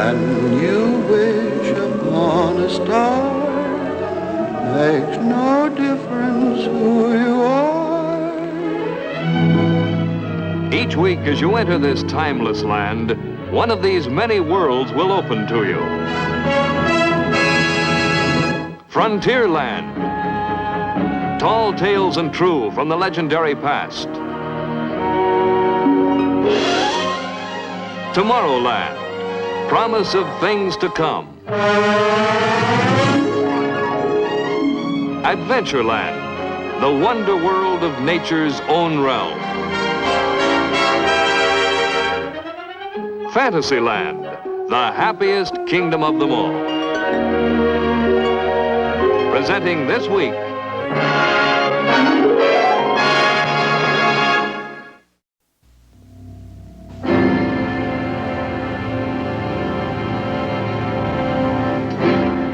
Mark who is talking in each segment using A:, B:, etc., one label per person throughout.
A: And when you wish upon a star, makes no difference who you are.
B: Each week as you enter this timeless land, one of these many worlds will open to you. Frontierland. Tall tales and true from the legendary past. Tomorrowland. Promise of things to come. Adventureland. The wonder world of nature's own realm. Fantasyland. The happiest kingdom of them all. Presenting this week,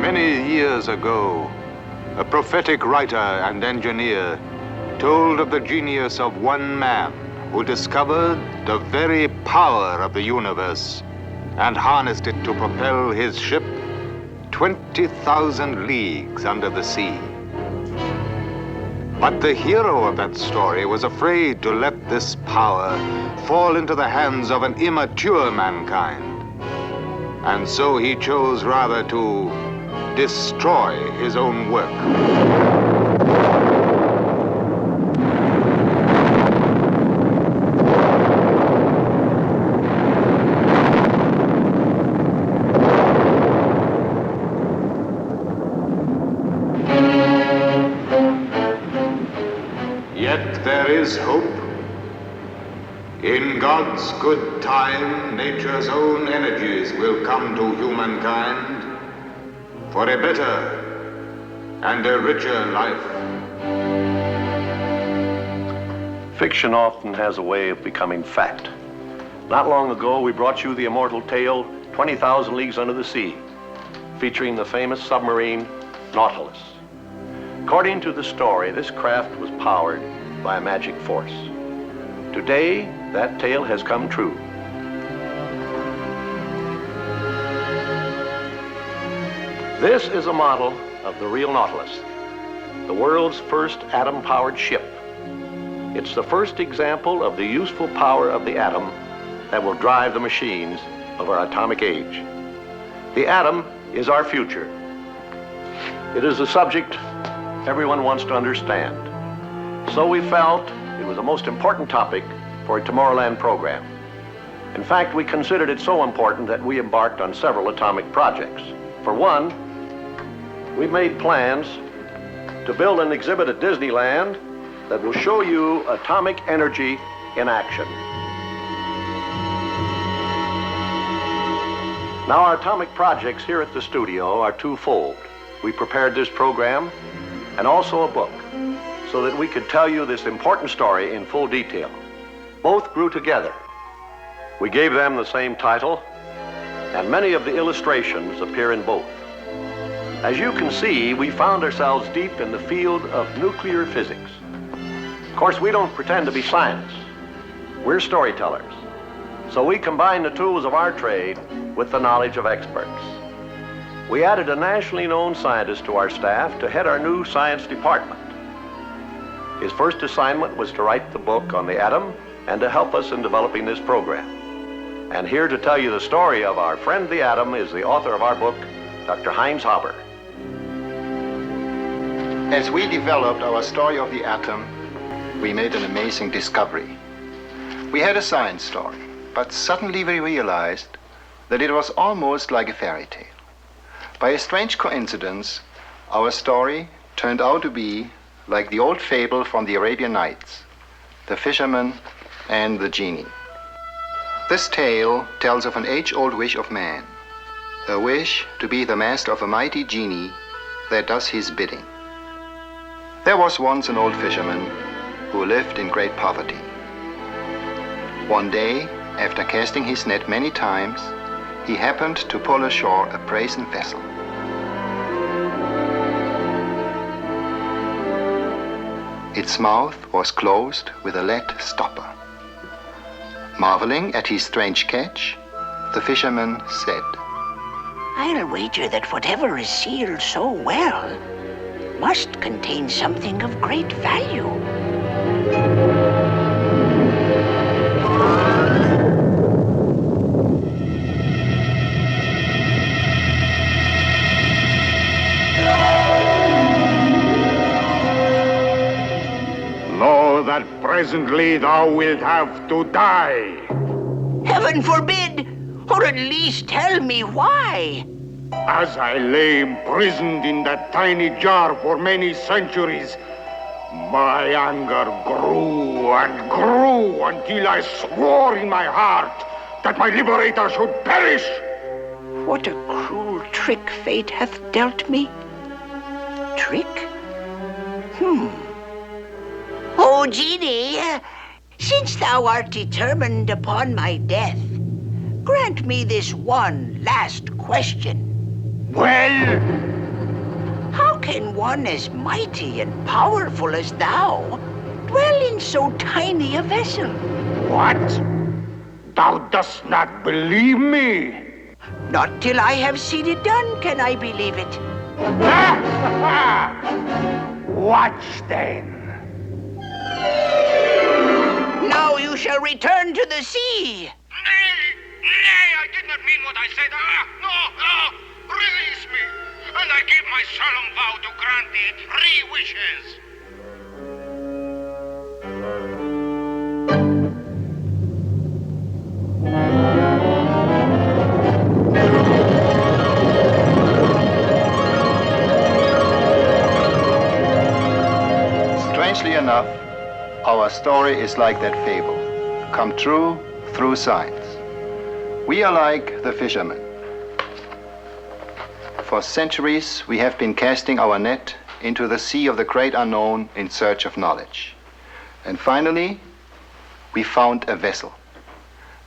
C: many years ago, a prophetic writer and engineer told of the genius of one man who discovered the very power of the universe and harnessed it to propel his ship 20,000 leagues under the sea. But the hero of that story was afraid to let this power fall into the hands of an immature mankind. And so he chose rather to destroy his own work. Yet there is hope. In God's good time, nature's own energies will come to humankind for a better and a richer life.
D: Fiction often has a way of becoming fact. Not long ago, we brought you the immortal tale, 20,000 Leagues Under the Sea, featuring the famous submarine Nautilus. According to the story, this craft was powered by a magic force. Today, that tale has come true. This is a model of the real Nautilus, the world's first atom-powered ship. It's the first example of the useful power of the atom that will drive the machines of our atomic age. The atom is our future. It is a subject everyone wants to understand. So we felt it was the most important topic for a Tomorrowland program. In fact, we considered it so important that we embarked on several atomic projects. For one, we made plans to build an exhibit at Disneyland that will show you atomic energy in action. Now, our atomic projects here at the studio are twofold. We prepared this program and also a book so that we could tell you this important story in full detail. Both grew together. We gave them the same title, and many of the illustrations appear in both. As you can see, we found ourselves deep in the field of nuclear physics. Of course, we don't pretend to be scientists. We're storytellers. So we combine the tools of our trade with the knowledge of experts. We added a nationally known scientist to our staff to head our new science department. His first assignment was to write the book on the atom and to help us in developing this program. And here to tell you the story of our friend the atom is the author of our book, Dr. HEINZ HABER.
E: As we developed our story of the atom, we made an amazing discovery. We had a science story, but suddenly we realized that it was almost like a fairy tale. By a strange coincidence, our story turned out to be like the old fable from the Arabian Nights, the fisherman and the genie. This tale tells of an age-old wish of man, a wish to be the master of a mighty genie that does his bidding. There was once an old fisherman who lived in great poverty. One day, after casting his net many times, he happened to pull ashore a brazen vessel. Its mouth was closed with a lead stopper. Marveling at his strange catch, the fisherman said,
F: I'll wager that whatever is sealed so well must contain something of great value.
G: Know that presently thou wilt have to die.
F: Heaven forbid! Or at least tell me why.
G: As I lay imprisoned in that tiny jar for many centuries, my anger grew and grew until I swore in my heart that my liberator should perish.
F: What a cruel trick fate hath dealt me. Trick? Oh, genie, since thou art determined upon my death, grant me this one last question.
G: Well?
F: How can one as mighty and powerful as thou dwell in so tiny a vessel?
G: What? Thou dost not believe me?
F: Not till I have seen it done can I believe it.
G: Watch then.
F: Now you shall return to the sea.
G: Nay, I did not mean what I said. No, release me. And I give my solemn vow to grant thee 3 wishes.
E: Strangely enough, our story is like that fable, come true through science. We are like the fishermen. For centuries, we have been casting our net into the sea of the great unknown in search of knowledge. And finally, we found a vessel.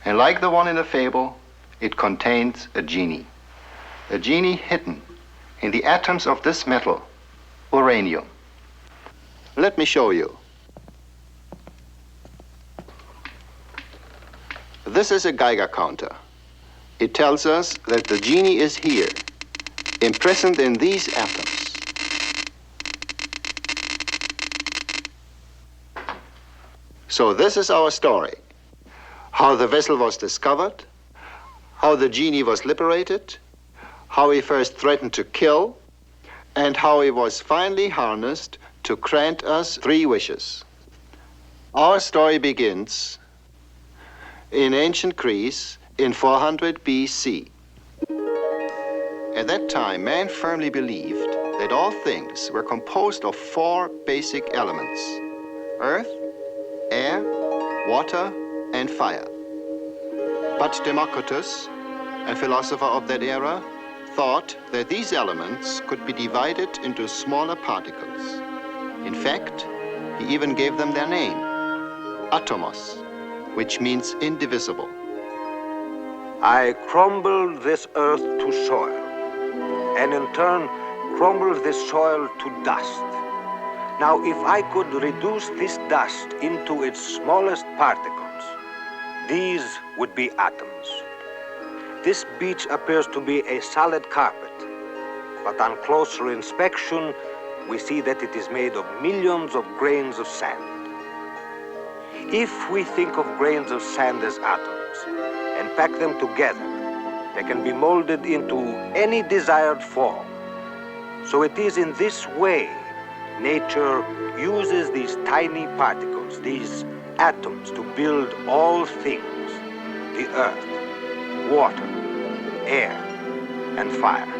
E: And like the one in the fable, it contains a genie. A genie hidden in the atoms of this metal, uranium. Let me show you. This is a Geiger counter. It tells us that the genie is here, imprisoned in these atoms. So this is our story. How the vessel was discovered, how the genie was liberated, how he first threatened to kill, and how he was finally harnessed to grant us 3 wishes. Our story begins in ancient Greece in 400 BC. At that time, man firmly believed that all things were composed of 4 basic elements: earth, air, water, and fire. But Democritus, a philosopher of that era, thought that these elements could be divided into smaller particles. In fact, he even gave them their name, atomos, which means indivisible.
H: I crumbled this earth to soil, and in turn crumbled this soil to dust. Now, if I could reduce this dust into its smallest particles, these would be atoms. This beach appears to be a solid carpet, but on closer inspection, we see that it is made of millions of grains of sand. If we think of grains of sand as atoms and pack them together, they can be molded into any desired form. So it is in this way nature uses these tiny particles, these atoms, to build all things: the earth, water, air, and fire.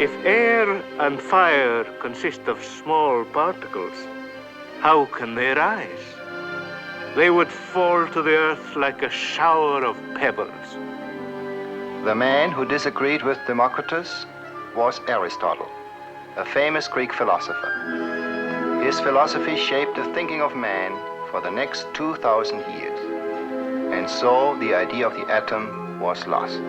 I: If air and fire consist of small particles, how can they rise? They would fall to the earth like a shower of pebbles.
E: The man who disagreed with Democritus was Aristotle, a famous Greek philosopher. His philosophy shaped the thinking of man for the next 2,000 years. And so the idea of the atom was lost.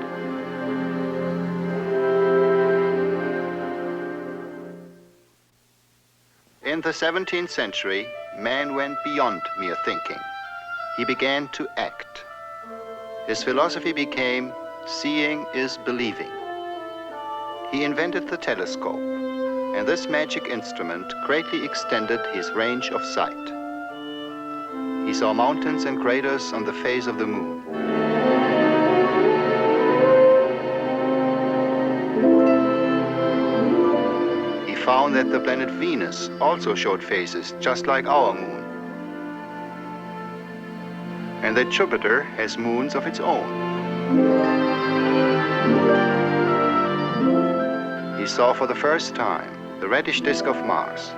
E: In the 17th century, man went beyond mere thinking. He began to act. His philosophy became seeing is believing. He invented the telescope, and this magic instrument greatly extended his range of sight. He saw mountains and craters on the face of the moon. He found that the planet Venus also showed faces just like our moon, and that Jupiter has moons of its own. He saw for the first time the reddish disk of Mars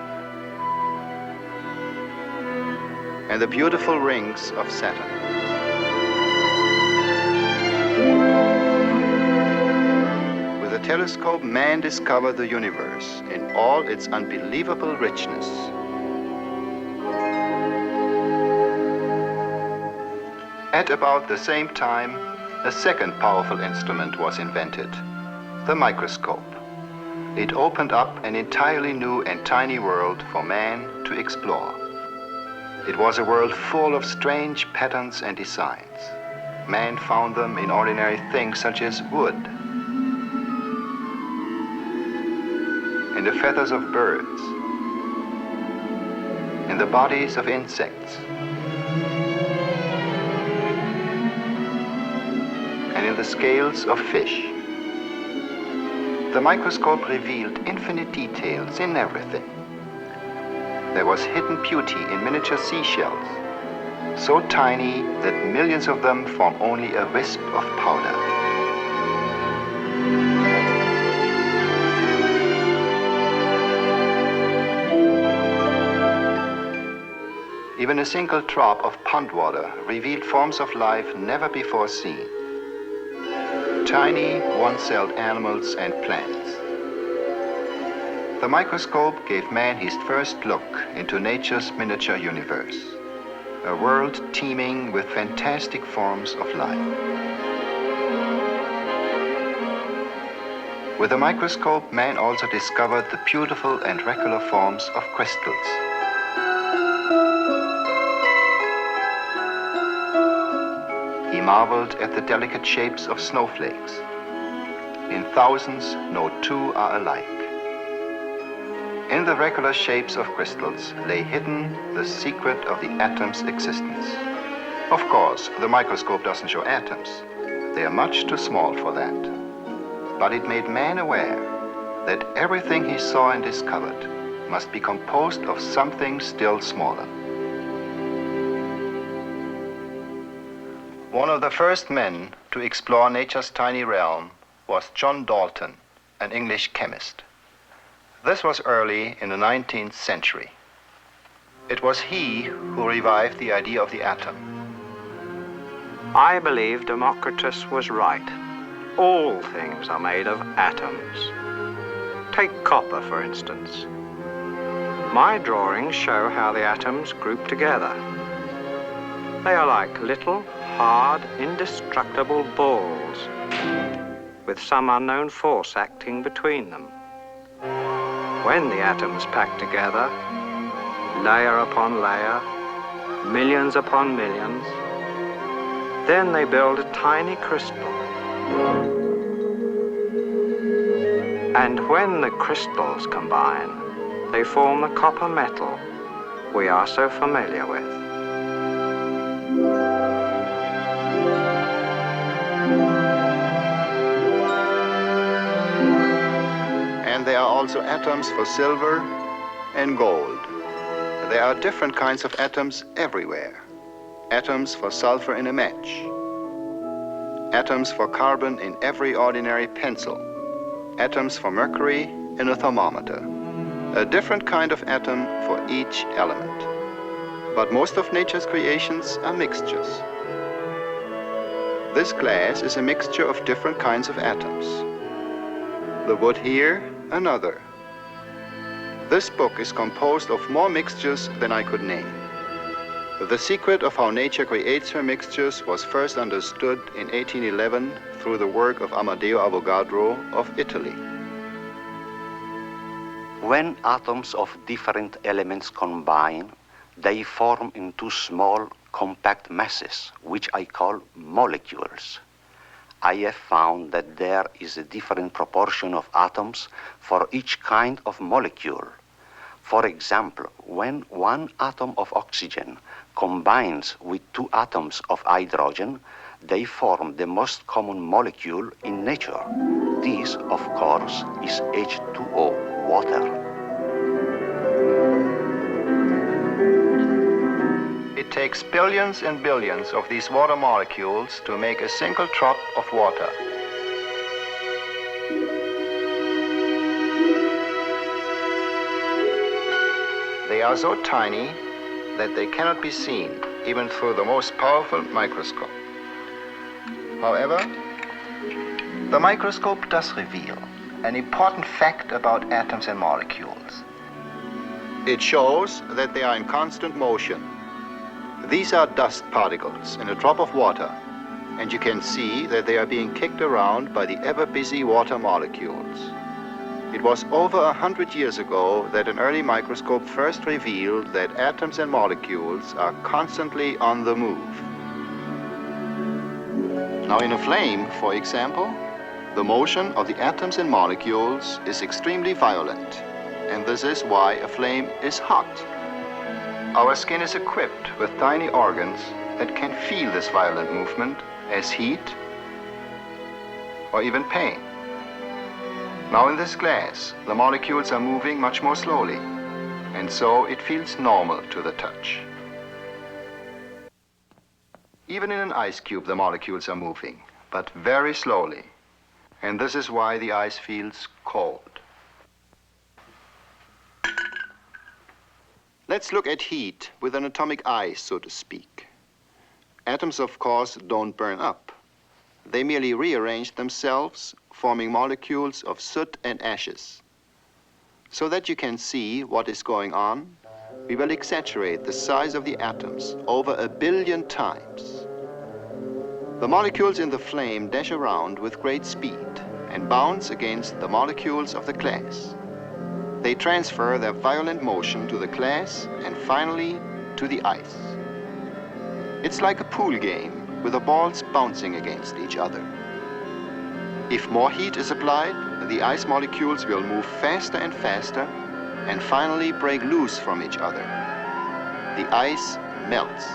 E: and the beautiful rings of Saturn. With a telescope, man discovered the universe in all its unbelievable richness. At about the same time, a second powerful instrument was invented, the microscope. It opened up an entirely new and tiny world for man to explore. It was a world full of strange patterns and designs. Man found them in ordinary things such as wood, in the feathers of birds, in the bodies of insects, and in the scales of fish. The microscope revealed infinite details in everything. There was hidden beauty in miniature seashells, so tiny that millions of them form only a wisp of powder. Even a single drop of pond water revealed forms of life never before seen. Tiny, one-celled animals and plants. The microscope gave man his first look into nature's miniature universe, a world teeming with fantastic forms of life. With the microscope, man also discovered the beautiful and regular forms of crystals. He marveled at the delicate shapes of snowflakes. In thousands, no two are alike. In the regular shapes of crystals lay hidden the secret of the atom's existence. Of course, the microscope doesn't show atoms. They are much too small for that. But it made man aware that everything he saw and discovered must be composed of something still smaller. One of the first men to explore nature's tiny realm was John Dalton, an English chemist. This was early in the 19th century. It was he who revived the idea of the atom.
J: I believe Democritus was right. All things are made of atoms. Take copper, for instance. My drawings show how the atoms group together. They are like little, hard, indestructible balls, with some unknown force acting between them. When the atoms pack together, layer upon layer, millions upon millions, then they build a tiny crystal. And when the crystals combine, they form the copper metal we are so familiar with.
E: And there are also atoms for silver and gold. There are different kinds of atoms everywhere. Atoms for sulfur in a match. Atoms for carbon in every ordinary pencil. Atoms for mercury in a thermometer. A different kind of atom for each element. But most of nature's creations are mixtures. This glass is a mixture of different kinds of atoms. The wood here, another. This book is composed of more mixtures than I could name. The secret of how nature creates her mixtures was first understood in 1811 through the work of Amedeo Avogadro of Italy.
K: When atoms of different elements combine, they form into small, compact masses, which I call molecules. I have found that there is a different proportion of atoms for each kind of molecule. For example, when one atom of oxygen combines with 2 atoms of hydrogen, they form the most common molecule in nature. This, of course, is H2O, water.
E: It takes billions and billions of these water molecules to make a single drop of water. They are so tiny that they cannot be seen even through the most powerful microscope. However, the microscope does reveal an important fact about atoms and molecules. It shows that they are in constant motion. These are dust particles in a drop of water, and you can see that they are being kicked around by the ever-busy water molecules. It was over 100 years ago that an early microscope first revealed that atoms and molecules are constantly on the move. Now in a flame, for example, the motion of the atoms and molecules is extremely violent, and this is why a flame is hot. Our skin is equipped with tiny organs that can feel this violent movement as heat or even pain. Now in this glass, the molecules are moving much more slowly, and so it feels normal to the touch. Even in an ice cube, the molecules are moving, but very slowly, and this is why the ice feels cold. Let's look at heat with an atomic eye, so to speak. Atoms, of course, don't burn up. They merely rearrange themselves, forming molecules of soot and ashes. So that you can see what is going on, we will exaggerate the size of the atoms over 1 billion times. The molecules in the flame dash around with great speed and bounce against the molecules of the glass. They transfer their violent motion to the glass and finally to the ice. It's like a pool game with the balls bouncing against each other. If more heat is applied, the ice molecules will move faster and faster and finally break loose from each other. The ice melts.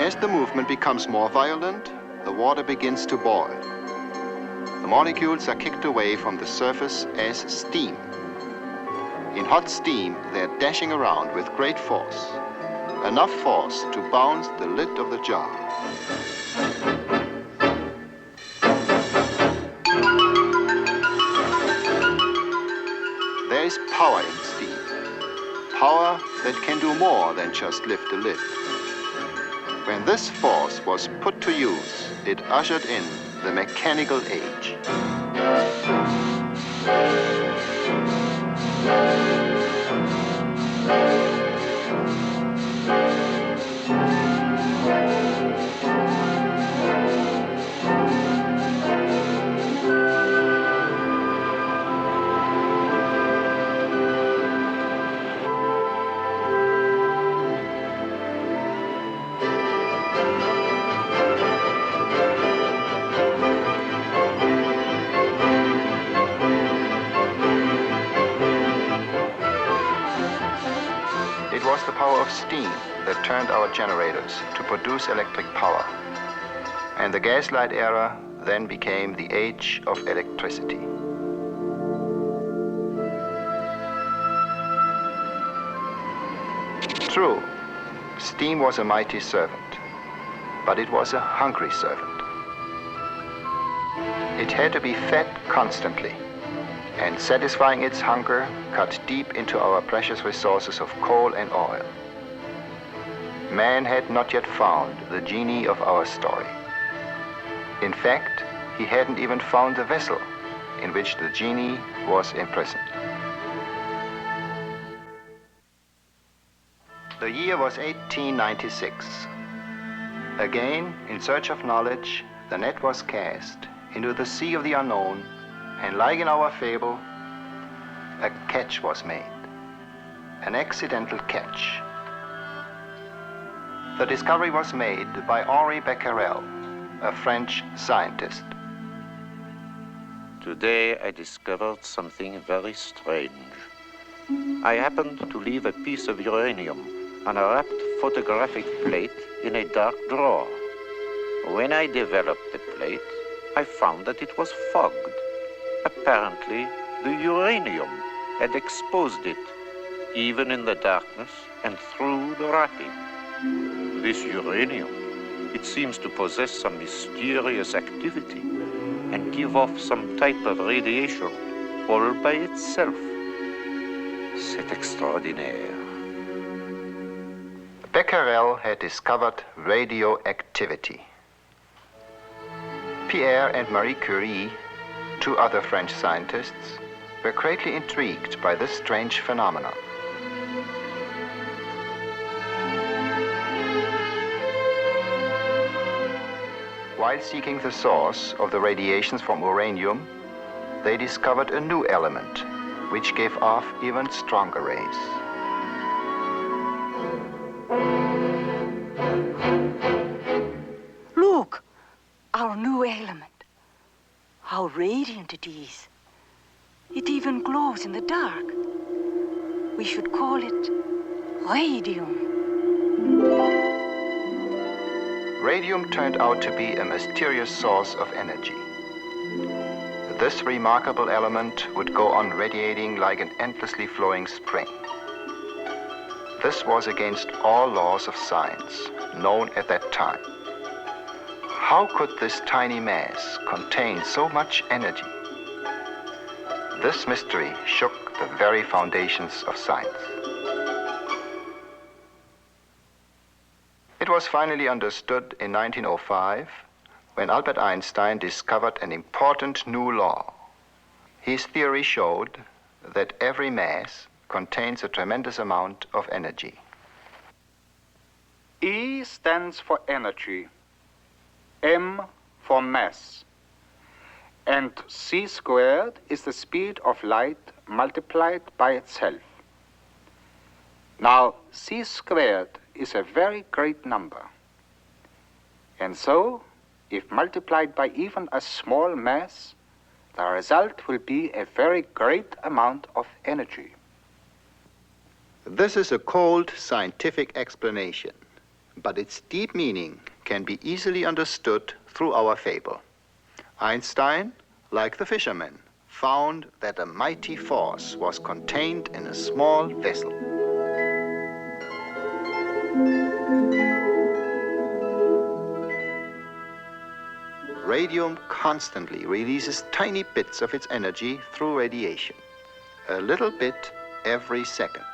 E: As the movement becomes more violent, the water begins to boil. The molecules are kicked away from the surface as steam. In hot steam, they're dashing around with great force, enough force to bounce the lid of the jar. There is power in steam, power that can do more than just lift the lid. When this force was put to use, it ushered in the mechanical age. It was the power of steam that turned our generators to produce electric power. And the gaslight era then became the age of electricity. True, steam was a mighty servant, but it was a hungry servant. It had to be fed constantly, and satisfying its hunger cut deep into our precious resources of coal and oil. Man had not yet found the genie of our story. In fact, he hadn't even found the vessel in which the genie was imprisoned. The year was 1896. Again, in search of knowledge, the net was cast into the sea of the unknown, and like in our fable, a catch was made, an accidental catch. The discovery was made by Henri Becquerel, a French scientist.
K: Today I discovered something very strange. I happened to leave a piece of uranium on a wrapped photographic plate in a dark drawer. When I developed the plate, I found that it was fogged. Apparently, the uranium had exposed it, even in the darkness and through the wrapping. This uranium, it seems to possess some mysterious activity and give off some type of radiation all by itself. C'est extraordinaire.
E: Becquerel had discovered radioactivity. Pierre and Marie Curie, two other French scientists, were greatly intrigued by this strange phenomenon. While seeking the source of the radiations from uranium, they discovered a new element which gave off even stronger rays.
L: Look, our new element. How radiant it is. It even glows in the dark. We should call it radium.
E: Radium turned out to be a mysterious source of energy. This remarkable element would go on radiating like an endlessly flowing spring. This was against all laws of science known at that time. How could this tiny mass contain so much energy? This mystery shook the very foundations of science. It was finally understood in 1905 when Albert Einstein discovered an important new law. His theory showed that every mass contains a tremendous amount of energy.
M: E stands for energy, M for mass, and c squared is the speed of light multiplied by itself. Now, c squared is a very great number. And so, if multiplied by even a small mass, the result will be a very great amount of energy.
E: This is a cold scientific explanation, but its deep meaning can be easily understood through our fable. Einstein, like the fisherman, found that a mighty force was contained in a small vessel. Radium constantly releases tiny bits of its energy through radiation, a little bit every second.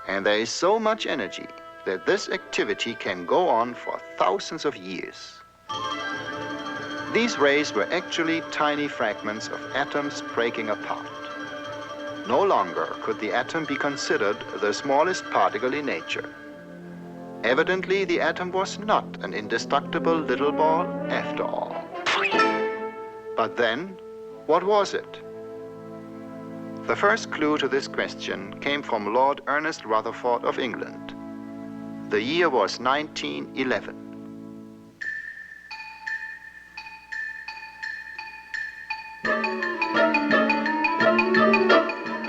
E: And there is so much energy that this activity can go on for thousands of years. These rays were actually tiny fragments of atoms breaking apart. No longer could the atom be considered the smallest particle in nature. Evidently, the atom was not an indestructible little ball after all. But then, what was it? The first clue to this question came from Lord Ernest Rutherford of England. The year was 1911.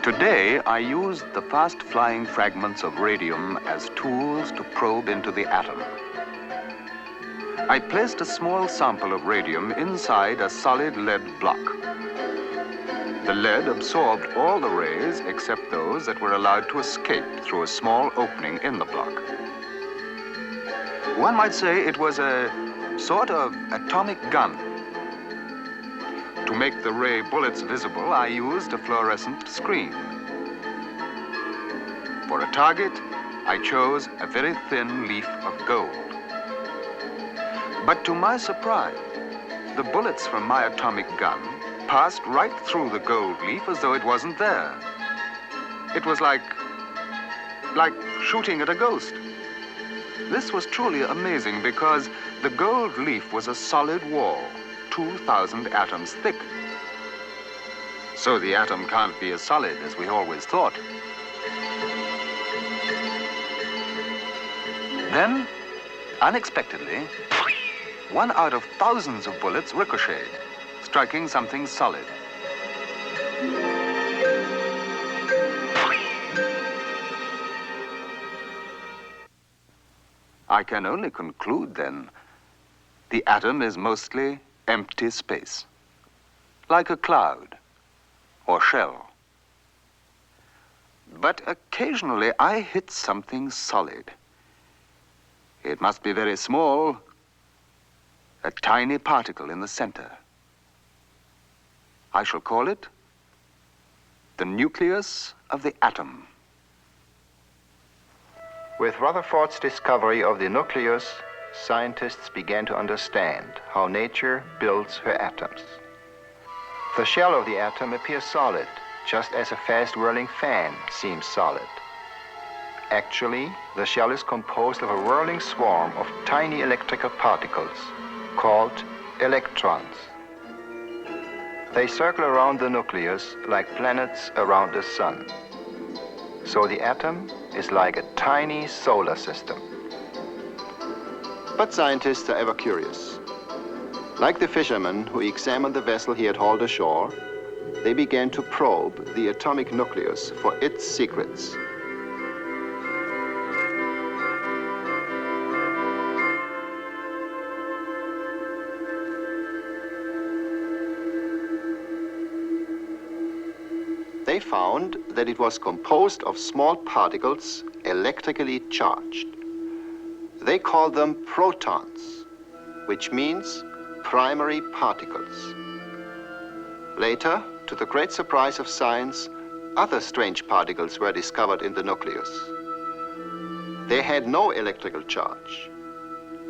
N: Today, I used the fast-flying fragments of radium as tools to probe into the atom. I placed a small sample of radium inside a solid lead block. The lead absorbed all the rays except those that were allowed to escape through a small opening in the block. One might say it was a sort of atomic gun. To make the ray bullets visible, I used a fluorescent screen. For a target, I chose a very thin leaf of gold. But to my surprise, the bullets from my atomic gun passed right through the gold leaf as though it wasn't there. It was like shooting at a ghost. This was truly amazing because the gold leaf was a solid wall, 2,000 atoms thick. So the atom can't be as solid as we always thought. Then, unexpectedly, one out of thousands of bullets ricocheted, striking something solid. I can only conclude, then, the atom is mostly empty space, like a cloud or shell. But occasionally I hit something solid. It must be very small, a tiny particle in the center. I shall call it the nucleus of the atom.
E: With Rutherford's discovery of the nucleus, scientists began to understand how nature builds her atoms. The shell of the atom appears solid, just as a fast-whirling fan seems solid. Actually, the shell is composed of a whirling swarm of tiny electrical particles called electrons. They circle around the nucleus like planets around the sun. So the atom is like a tiny solar system. But scientists are ever curious. Like the fisherman who examined the vessel he had hauled ashore, they began to probe the atomic nucleus for its secrets. They found that it was composed of small particles electrically charged. They called them protons, which means primary particles. Later, to the great surprise of science, other strange particles were discovered in the nucleus. They had no electrical charge.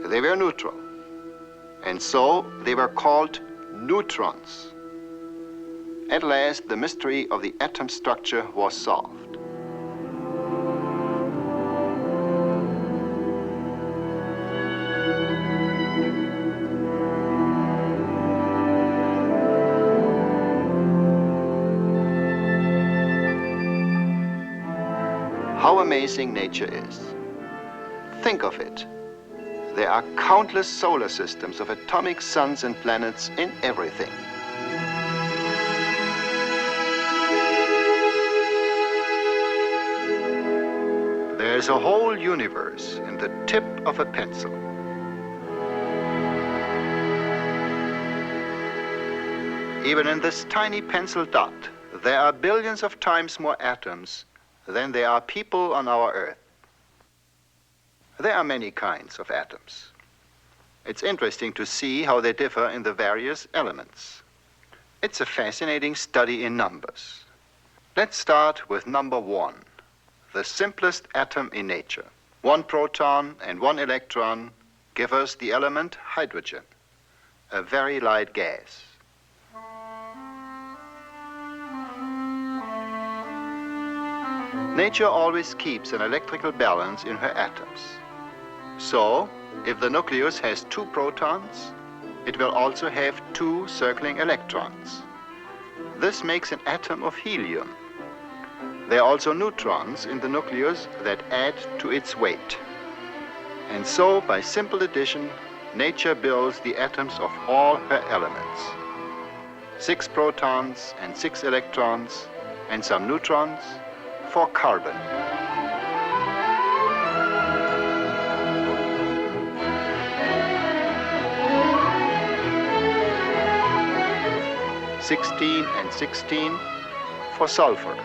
E: They were neutral, and so they were called neutrons. At last, the mystery of the atom structure was solved. How amazing nature is. Think of it. There are countless solar systems of atomic suns and planets in everything. There's a whole universe in the tip of a pencil. Even in this tiny pencil dot, there are billions of times more atoms than there are people on our Earth. There are many kinds of atoms. It's interesting to see how they differ in the various elements. It's a fascinating study in numbers. Let's start with number 1. The simplest atom in nature. 1 proton and 1 electron give us the element hydrogen, a very light gas. Nature always keeps an electrical balance in her atoms. So, if the nucleus has 2 protons, it will also have 2 circling electrons. This makes an atom of helium. There are also neutrons in the nucleus that add to its weight. And so, by simple addition, nature builds the atoms of all her elements. 6 protons and 6 electrons and some neutrons for carbon. (16 and 16) for sulfur.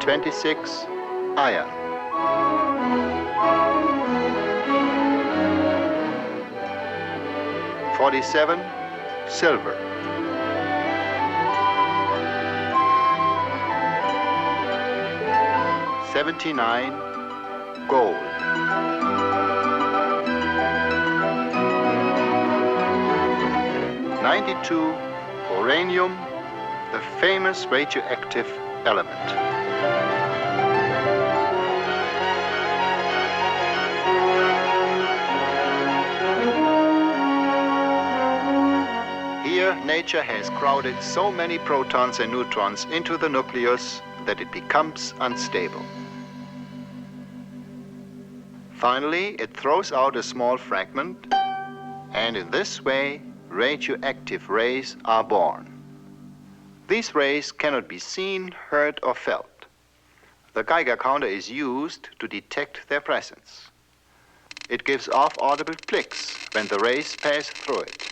E: 26 iron. 47 silver. 79 gold. 92 uranium, the famous radioactive element. Here, nature has crowded so many protons and neutrons into the nucleus that it becomes unstable. Finally, it throws out a small fragment, and in this way, radioactive rays are born. These rays cannot be seen, heard, or felt. The Geiger counter is used to detect their presence. It gives off audible clicks when the rays pass through it.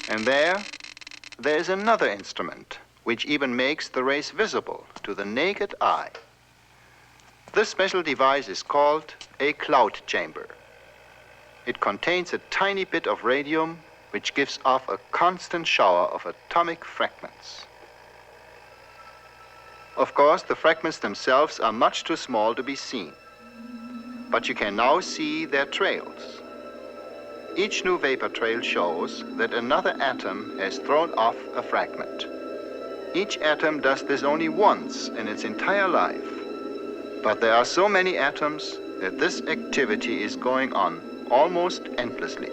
E: And there is another instrument which even makes the rays visible to the naked eye. This special device is called a cloud chamber. It contains a tiny bit of radium which gives off a constant shower of atomic fragments. Of course, the fragments themselves are much too small to be seen, but you can now see their trails. Each new vapor trail shows that another atom has thrown off a fragment. Each atom does this only once in its entire life, but there are so many atoms that this activity is going on almost endlessly.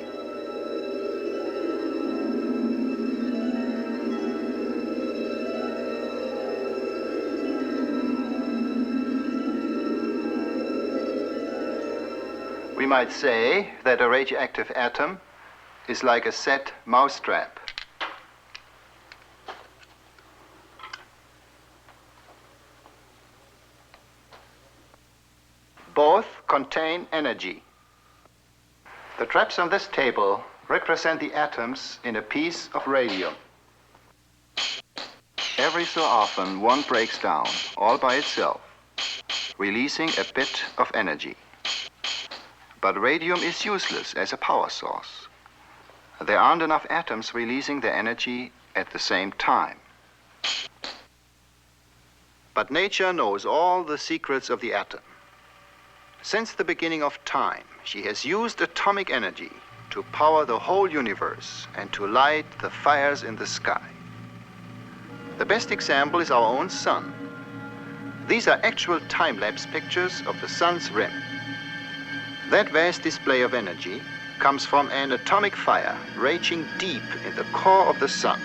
E: We might say that a radioactive atom is like a set mousetrap. Both contain energy. The traps on this table represent the atoms in a piece of radium. Every so often, one breaks down all by itself, releasing a bit of energy. But radium is useless as a power source. There aren't enough atoms releasing their energy at the same time. But nature knows all the secrets of the atom. Since the beginning of time, she has used atomic energy to power the whole universe and to light the fires in the sky. The best example is our own sun. These are actual time-lapse pictures of the sun's rim. That vast display of energy comes from an atomic fire raging deep in the core of the sun.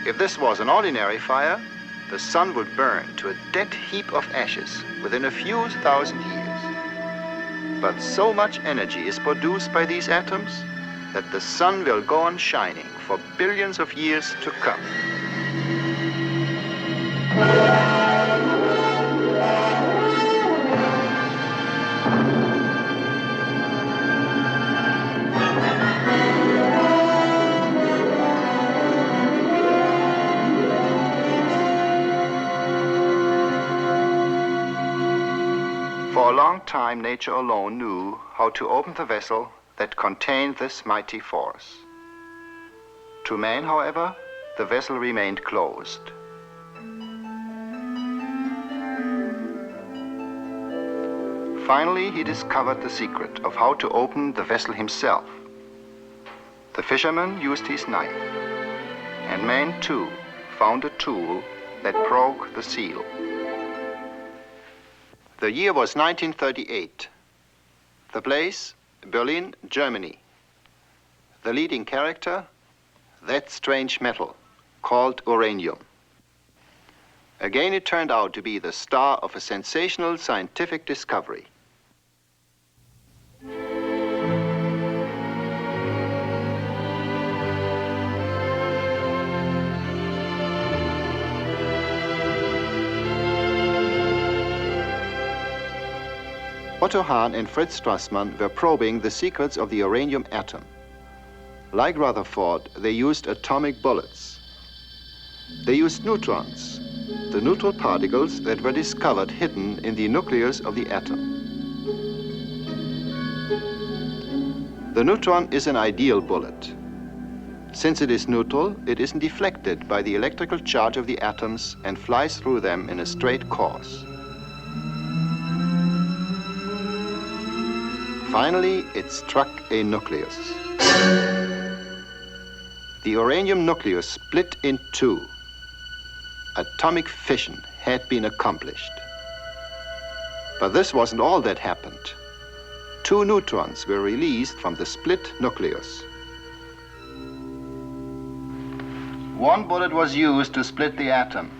E: If this was an ordinary fire, the sun would burn to a dead heap of ashes within a few thousand years. But so much energy is produced by these atoms that the sun will go on shining for billions of years to come. For a long time, nature alone knew how to open the vessel that contained this mighty force. To man, however, the vessel remained closed. Finally, he discovered the secret of how to open the vessel himself. The fisherman used his knife, and man, too, found a tool that broke the seal. The year was 1938. The place, Berlin, Germany. The leading character, that strange metal, called uranium. Again, it turned out to be the star of a sensational scientific discovery. Otto Hahn and Fritz Strassmann were probing the secrets of the uranium atom. Like Rutherford, they used atomic bullets. They used neutrons, the neutral particles that were discovered hidden in the nucleus of the atom. The neutron is an ideal bullet. Since it is neutral, it isn't deflected by the electrical charge of the atoms and flies through them in a straight course. Finally, it struck a nucleus. The uranium nucleus split in two. Atomic fission had been accomplished. But this wasn't all that happened. Two neutrons were released from the split nucleus. One bullet was used to split the atom,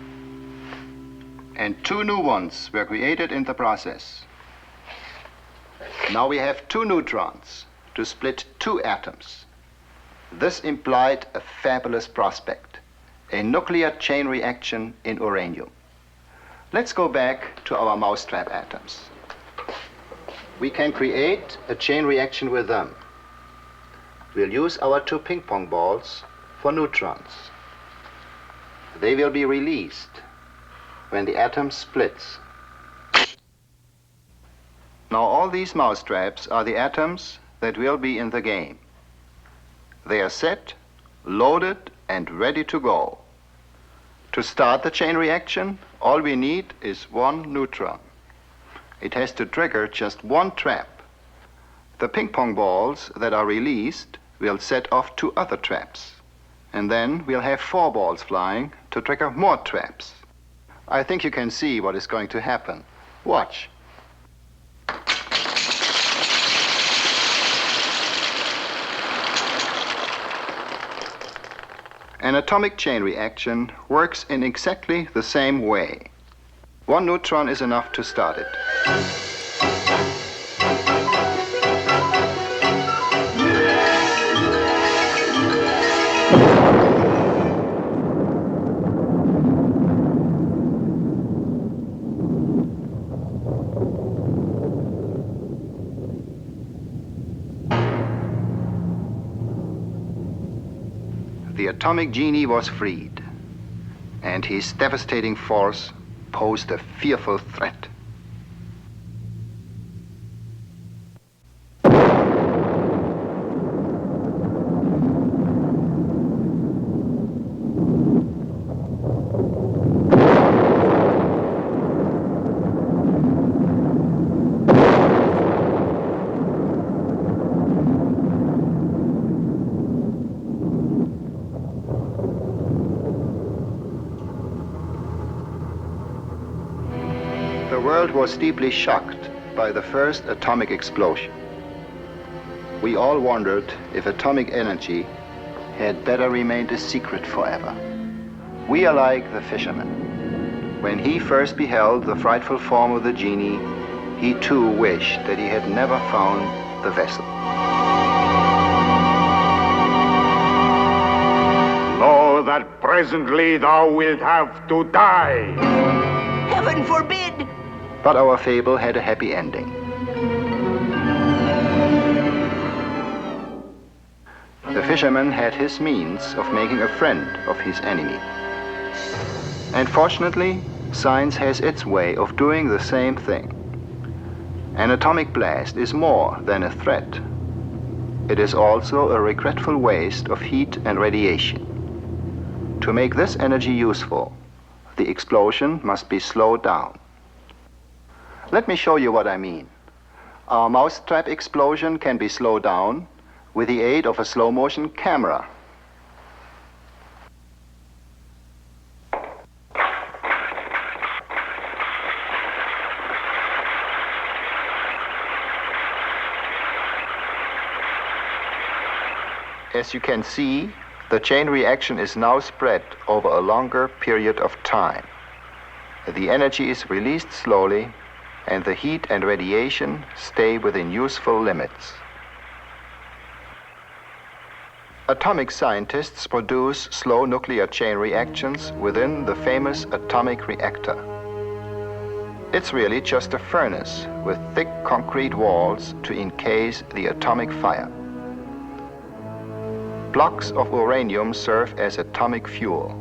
E: and 2 new ones were created in the process. Now we have 2 neutrons to split 2 atoms. This implied a fabulous prospect, a nuclear chain reaction in uranium. Let's go back to our mousetrap atoms. We can create a chain reaction with them. We'll use our 2 ping pong balls for neutrons. They will be released when the atom splits. Now all these mousetraps are the atoms that will be in the game. They are set, loaded, and ready to go. To start the chain reaction, all we need is 1 neutron. It has to trigger just 1 trap. The ping pong balls that are released will set off 2 other traps. And then we'll have 4 balls flying to trigger more traps. I think you can see what is going to happen. Watch. An atomic chain reaction works in exactly the same way. 1 neutron is enough to start it. The atomic genie was freed, and his devastating force posed a fearful threat. The world was deeply shocked by the first atomic explosion. We all wondered if atomic energy had better remained a secret forever. We are like the fisherman. When he first beheld the frightful form of the genie, he too wished that he had never found the vessel.
G: Know that presently thou wilt have to die.
F: Heaven forbid!
E: But our fable had a happy ending. The fisherman had his means of making a friend of his enemy. And fortunately, science has its way of doing the same thing. An atomic blast is more than a threat. It is also a regretful waste of heat and radiation. To make this energy useful, the explosion must be slowed down. Let me show you what I mean. Our mousetrap explosion can be slowed down with the aid of a slow-motion camera. As you can see, the chain reaction is now spread over a longer period of time. The energy is released slowly, and the heat and radiation stay within useful limits. Atomic scientists produce slow nuclear chain reactions within the famous atomic reactor. It's really just a furnace with thick concrete walls to encase the atomic fire. Blocks of uranium serve as atomic fuel.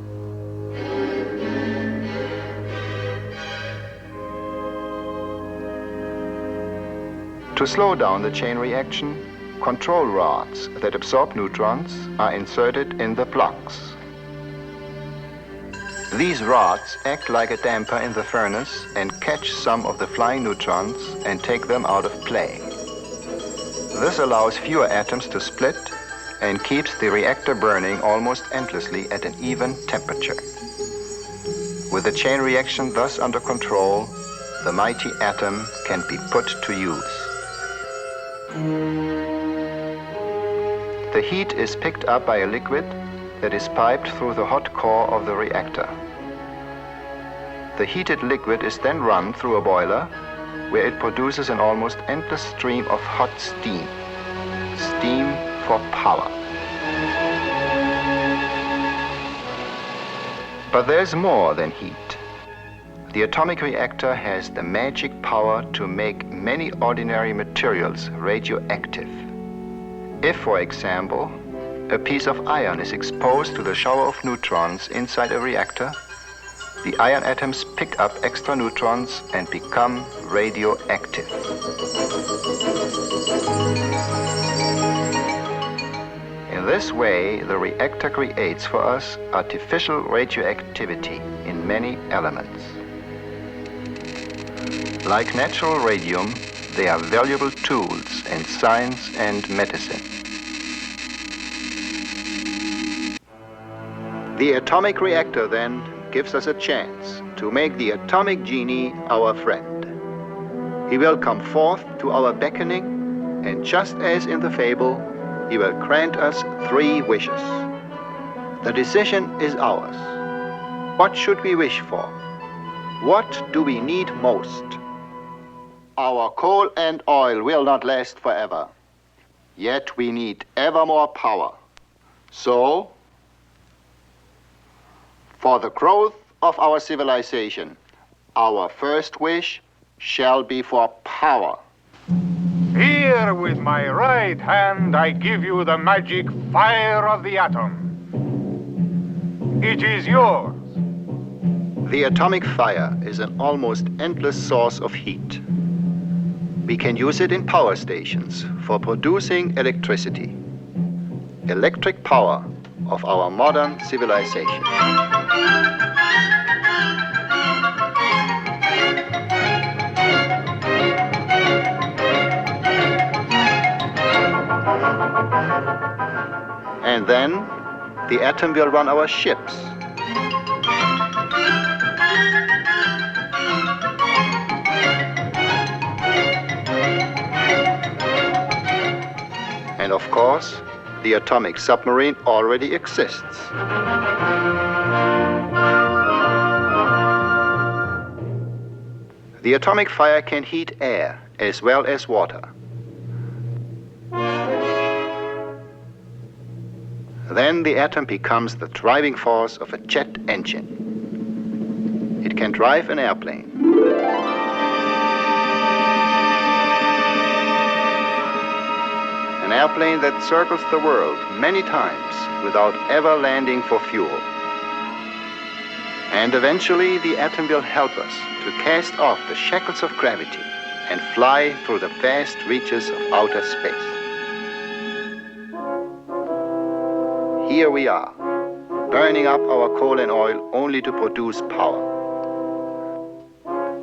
E: To slow down the chain reaction, control rods that absorb neutrons are inserted in the blocks. These rods act like a damper in the furnace and catch some of the flying neutrons and take them out of play. This allows fewer atoms to split and keeps the reactor burning almost endlessly at an even temperature. With the chain reaction thus under control, the mighty atom can be put to use. The heat is picked up by a liquid that is piped through the hot core of the reactor. The heated liquid is then run through a boiler where it produces an almost endless stream of hot steam. Steam for power. But there's more than heat. The atomic reactor has the magic power to make many ordinary materials radioactive. If, for example, a piece of iron is exposed to the shower of neutrons inside a reactor, the iron atoms pick up extra neutrons and become radioactive. In this way, the reactor creates for us artificial radioactivity in many elements. Like natural radium, they are valuable tools in science and medicine. The atomic reactor, then, gives us a chance to make the atomic genie our friend. He will come forth to our beckoning, and just as in the fable, he will grant us 3 wishes. The decision is ours. What should we wish for? What do we need most? Our coal and oil will not last forever. Yet we need ever more power. So, for the growth of our civilization, our first wish shall be for power.
G: Here with my right hand I give you the magic fire of the atom. It is yours.
E: The atomic fire is an almost endless source of heat. We can use it in power stations for producing electricity. Electric power of our modern civilization. And then, the atom will run our ships. And of course, the atomic submarine already exists. The atomic fire can heat air as well as water. Then the atom becomes the driving force of a jet engine. It can drive an airplane. An airplane that circles the world many times without ever landing for fuel. And eventually the atom will help us to cast off the shackles of gravity and fly through the vast reaches of outer space. Here we are, burning up our coal and oil only to produce power.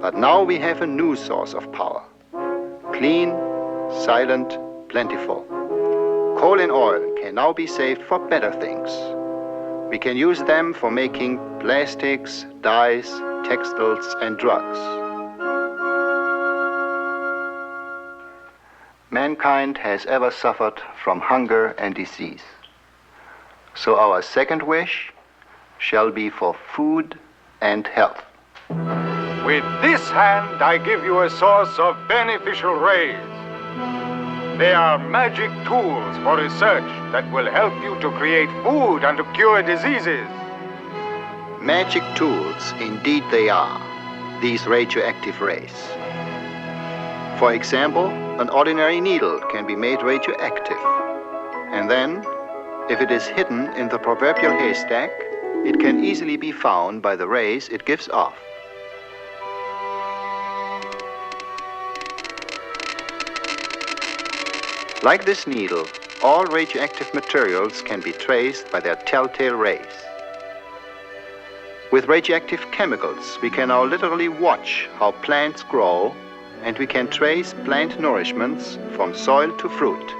E: But now we have a new source of power. Clean, silent, plentiful. Coal and oil can now be saved for better things. We can use them for making plastics, dyes, textiles, and drugs. Mankind has ever suffered from hunger and disease. So our second wish shall be for food and health.
G: With this hand, I give you a source of beneficial rays. They are magic tools for research that will help you to create food and to cure diseases.
E: Magic tools, indeed they are, these radioactive rays. For example, an ordinary needle can be made radioactive. And then, if it is hidden in the proverbial haystack, it can easily be found by the rays it gives off. Like this needle, all radioactive materials can be traced by their telltale rays. With radioactive chemicals, we can now literally watch how plants grow, and we can trace plant nourishments from soil to fruit.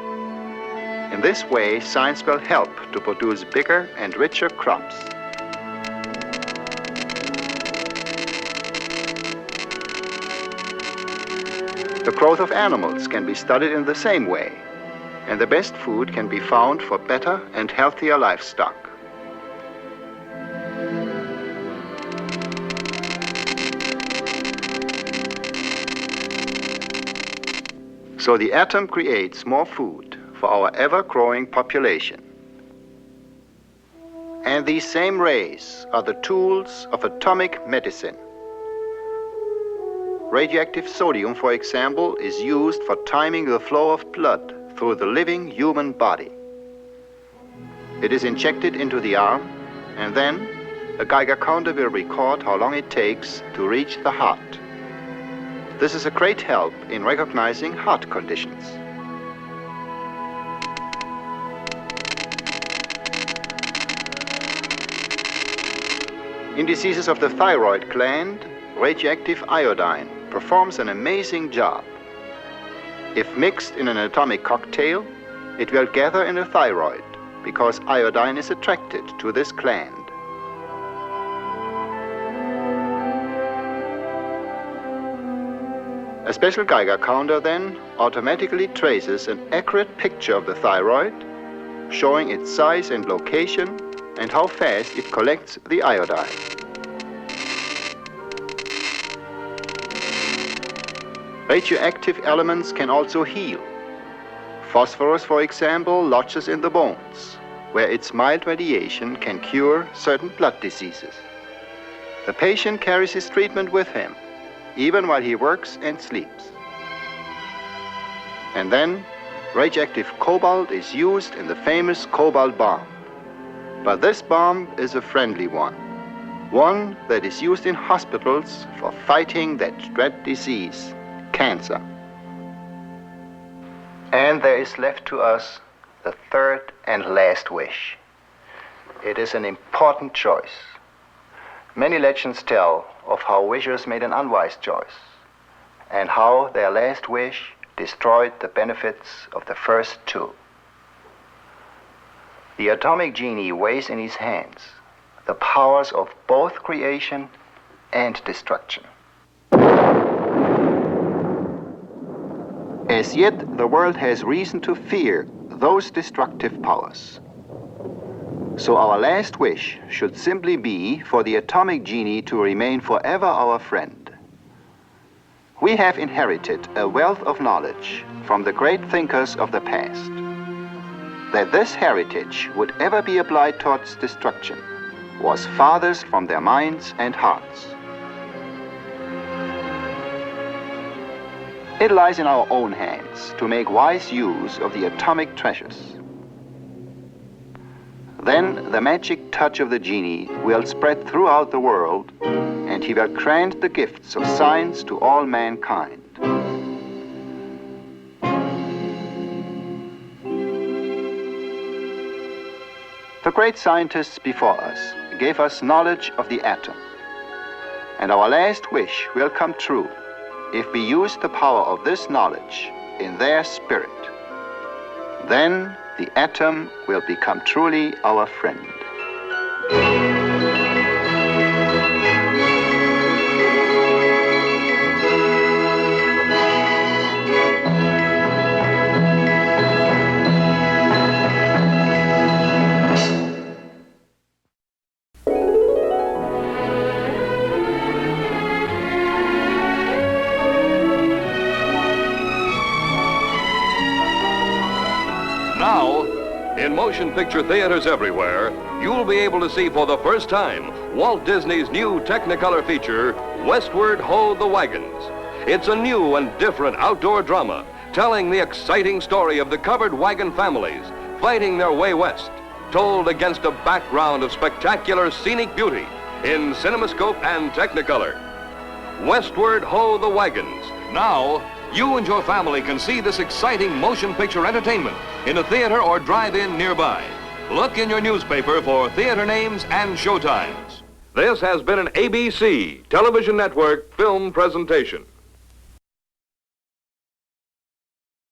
E: In this way, science will help to produce bigger and richer crops. The growth of animals can be studied in the same way, and the best food can be found for better and healthier livestock. So the atom creates more food for our ever-growing population. And these same rays are the tools of atomic medicine. Radioactive sodium, for example, is used for timing the flow of blood through the living human body. It is injected into the arm, and then a Geiger counter will record how long it takes to reach the heart. This is a great help in recognizing heart conditions. In diseases of the thyroid gland, radioactive iodine performs an amazing job. If mixed in an atomic cocktail, it will gather in the thyroid because iodine is attracted to this gland. A special Geiger counter then automatically traces an accurate picture of the thyroid, showing its size and location and how fast it collects the iodine. Radioactive elements can also heal. Phosphorus, for example, lodges in the bones, where its mild radiation can cure certain blood diseases. The patient carries his treatment with him, even while he works and sleeps. And then, radioactive cobalt is used in the famous cobalt bomb. But this bomb is a friendly one that is used in hospitals for fighting that dread disease, cancer. And there is left to us the third and last wish. It is an important choice. Many legends tell of how wishers made an unwise choice and how their last wish destroyed the benefits of the first two. The atomic genie weighs in his hands the powers of both creation and destruction. As yet, the world has reason to fear those destructive powers. So our last wish should simply be for the atomic genie to remain forever our friend. We have inherited a wealth of knowledge from the great thinkers of the past. That this heritage would ever be applied towards destruction was farthest from their minds and hearts. It lies in our own hands to make wise use of the atomic treasures. Then the magic touch of the genie will spread throughout the world, and he will grant the gifts of science to all mankind. The great scientists before us gave us knowledge of the atom, and our last wish will come true if we use the power of this knowledge in their spirit. Then the atom will become truly our friend.
B: Now, in motion picture theaters everywhere, you'll be able to see for the first time Walt Disney's new Technicolor feature, Westward Ho the Wagons. It's a new and different outdoor drama telling the exciting story of the covered wagon families fighting their way west, told against a background of spectacular scenic beauty in CinemaScope and Technicolor. Westward Ho the Wagons. Now, you and your family can see this exciting motion picture entertainment in a theater or drive-in nearby. Look in your newspaper for theater names and showtimes. This has been an ABC Television Network film presentation.